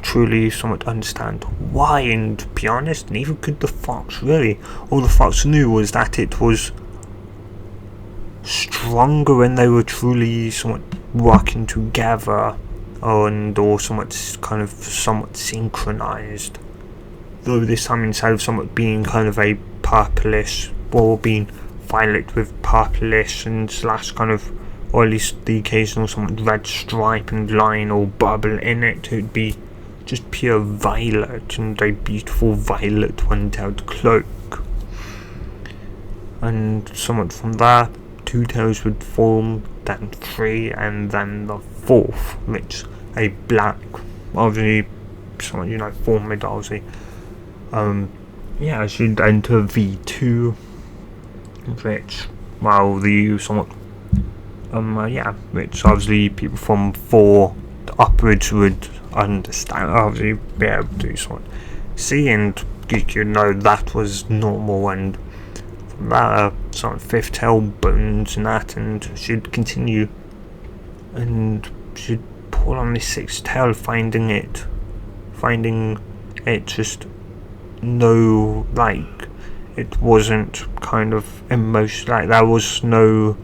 truly somewhat understand why, and to be honest, neither could the fox really. All the fox knew was that it was stronger when they were truly somewhat working together, or somewhat synchronized. Though this time, instead of somewhat being kind of a purplish, or being violet with purplish and slash kind of, or at least the occasional somewhat red stripe and line or bubble in it, it'd be just pure violet, and a beautiful violet one-tailed cloak. And somewhat from there, 2 tails would form, then 3, and then the 4th, which a black, obviously, somewhat formed, obviously. She'd enter V2, which, well, the somewhat, which obviously people from 4 upwards would understand, obviously be able to sort of see and you know that was normal, and from that sort of 5th tail bones and that, and she'd continue and she'd pull on the 6th tail, finding it just no, like, it wasn't kind of emotion, like there was no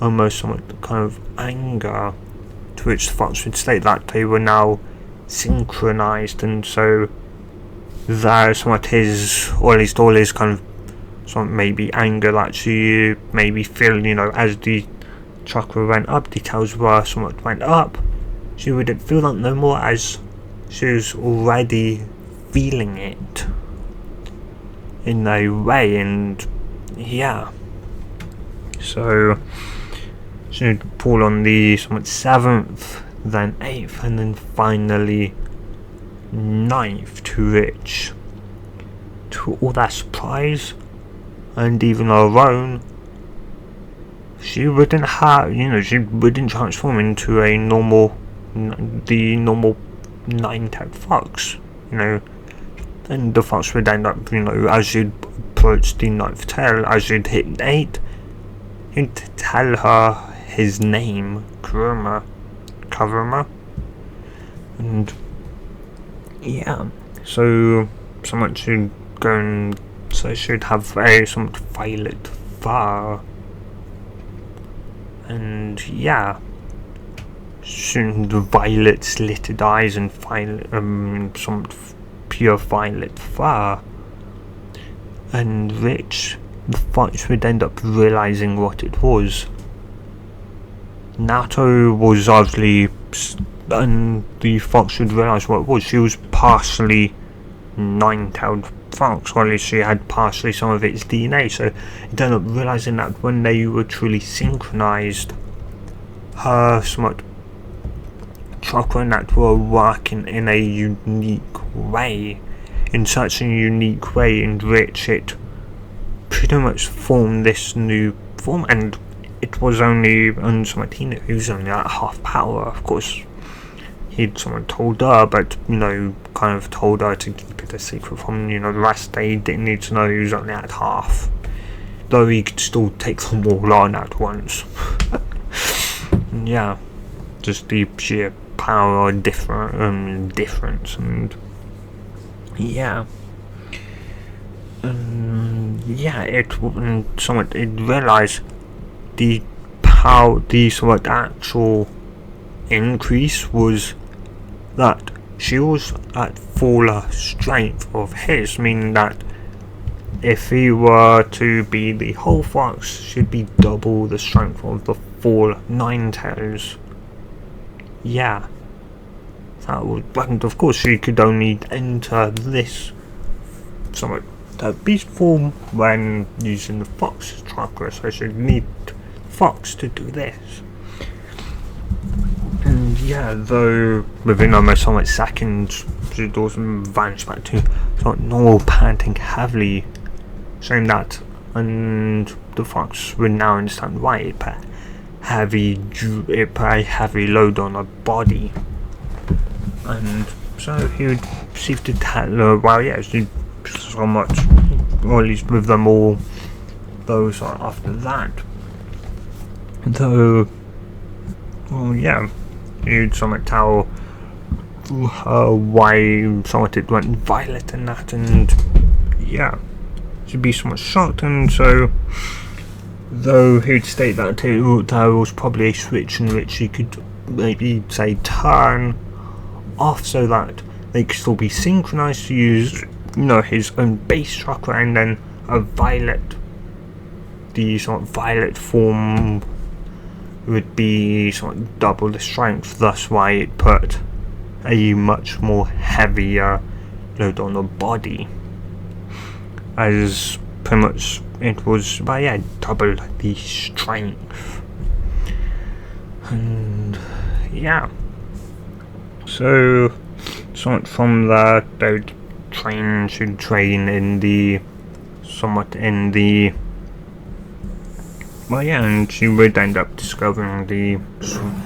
almost somewhat kind of anger, to which the fox would state that they were now synchronized, and so there somewhat his, or at least all his kind of somewhat maybe anger that she maybe feel, you know, as the chakra went up, the tails were somewhat went up, she wouldn't feel that no more, as she was already feeling it in a way. And yeah, so she'd pull on the somewhat 7th, then 8th, and then finally 9th, to which, to all that surprise and even our own, she wouldn't have, you know, she wouldn't transform into the normal 9-tailed fox, you know. Then the fox would end up, you know, as you'd approach the 9th tail, as you'd hit 8, he'd tell her his name, Kuruma, and yeah, so someone should go and, so she'd have a somewhat violet fur, and yeah, the violet slitted eyes and violet, somewhat pure violet fur, and which the fox would end up realizing what it was. Naruto was obviously, and the fox would realize what it was. She was partially 9-tailed fox, or at least she had partially some of its DNA, so it ended up realizing that when they were truly synchronized, her somewhat chakra and that were working in a unique way, in such a unique way in which it pretty much formed this new form. And it was only on Samatino, he was only at half power. Of course, someone told her, but, you know, kind of told her to keep it a secret from, you know, the rest. They didn't need to know he was only at half, though he could still take them all on at once. Yeah, just the sheer power difference, and yeah, it realized the power, the somewhat actual increase was that she was at full strength of his, meaning that if he were to be the whole fox, she'd be double the strength of the full 9 tails. Yeah, that would, and of course she could only enter this somewhat beast form when using the fox chakra, so she'd need fox to do this. And yeah, though within almost somewhat seconds, she'd also vanish back to somewhat normal, panting heavily, saying that, and the fox would now understand why it put a heavy load on her body, and so he would seek to tell her, well, yeah, she so much, or at least with them all, those after that, though, well, yeah, he'd somewhat tell her why somewhat it went violet and that, and yeah, she'd be somewhat shocked. And so, though he'd state that there was probably a switch in which he could maybe say turn off so that they could still be synchronized to use, you know, his own base chakra, and then the sort of violet form would be sort of double the strength, thus why it put a much more heavier load on the body, as pretty much it was, but yeah, double the strength. And yeah, so from there they would train in the well, yeah, and she would end up discovering the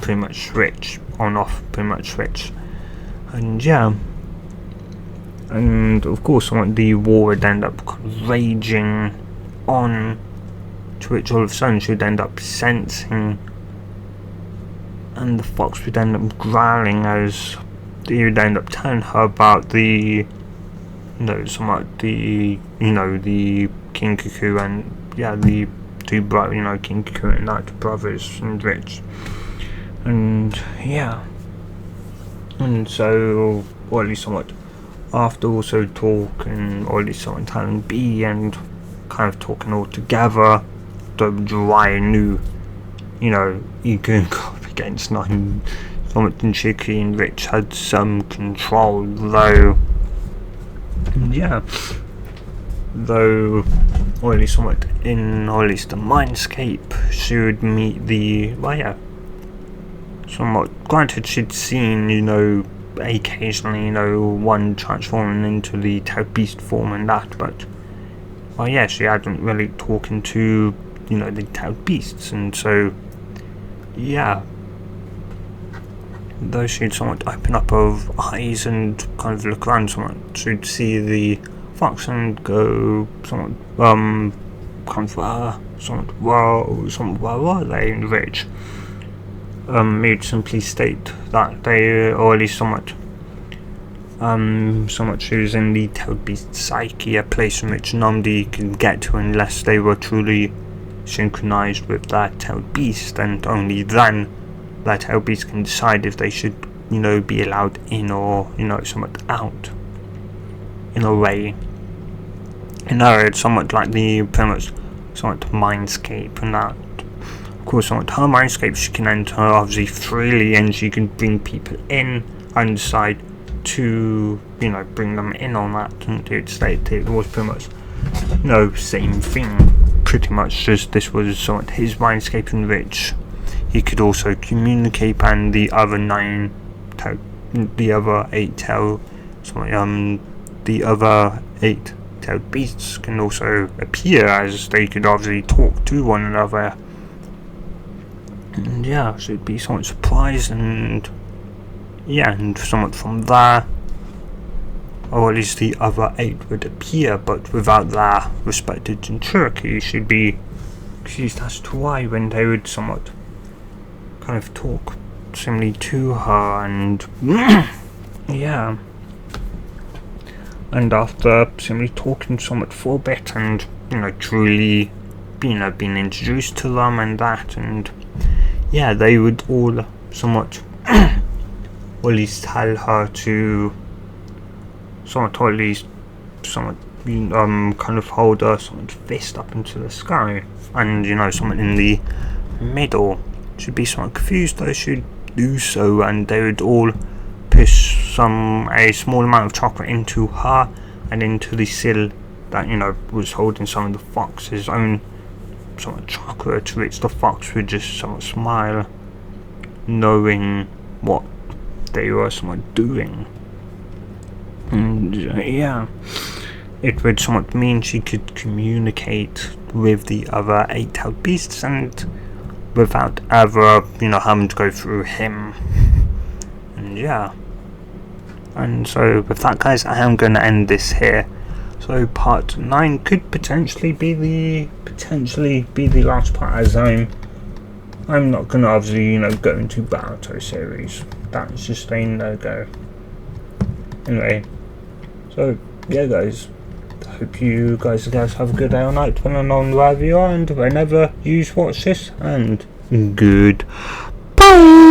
pretty much switch, on off pretty much switch. And yeah, and of course the war would end up raging on, to which all of a sudden she would end up sensing, and the fox would end up growling as he would end up telling her about the, the King Cuckoo and the two King Cuckoo and Night brothers and Rich, and yeah, and so, or at least after also talking, or at least telling B and kind of talking all together, the dry knew, you can go up against nothing. Somewhat and Chicky and Rich had some control, though. Though, or at least the mindscape, she would meet the, granted she'd seen, occasionally, one transforming into the Toad Beast form and that, but, she hadn't really talking to, the Toad Beasts, and so, though she'd somewhat open up of eyes and kind of look around somewhat, she'd see the fox and go somewhat, where were they in Rich? He'd simply state that they, or at least somewhat she was in the Toad Beast psyche, a place in which nobody could get to unless they were truly synchronized with that Toad Beast, and only then that Toad Beast can decide if they should, be allowed in or, somewhat out. In a way. It's somewhat like the pretty much somewhat mindscape and that. Of course, somewhat her mindscape she can enter obviously freely, and she can bring people in and decide to, bring them in on that, and it was pretty much, same thing, pretty much, just this was somewhat his mindscape in which he could also communicate, and the other eight Toad Beasts can also appear, as they could obviously talk to one another. And so it'd be somewhat surprised, and and somewhat from there, or at least the other 8 would appear, but without their respected Jinchuriki, she'd be confused as to why, when they would somewhat kind of talk similarly to her, and and after simply talking somewhat for a bit, and truly being introduced to them and that, and they would all somewhat or at least tell her to somewhat, or at least somewhat kind of hold her somewhat fist up into the sky, and somewhat in the middle. She'd be somewhat confused, though she'd do so, and they would all push a small amount of chocolate into her and into the sill that was holding some of the fox's own somewhat chocolate, to which the fox would just somewhat smile, knowing what they were somewhat doing. And it would somewhat mean she could communicate with the other 8 Toad Beasts, and without ever having to go through him. And and so with that, guys, I am going to end this here. So part 9 could potentially be the last part, as I'm not going to obviously go into Naruto series. That's just a no-go. Anyway, so guys, I hope you guys have a good day or night, depending on wherever you are and whenever you watch this, and goodbye.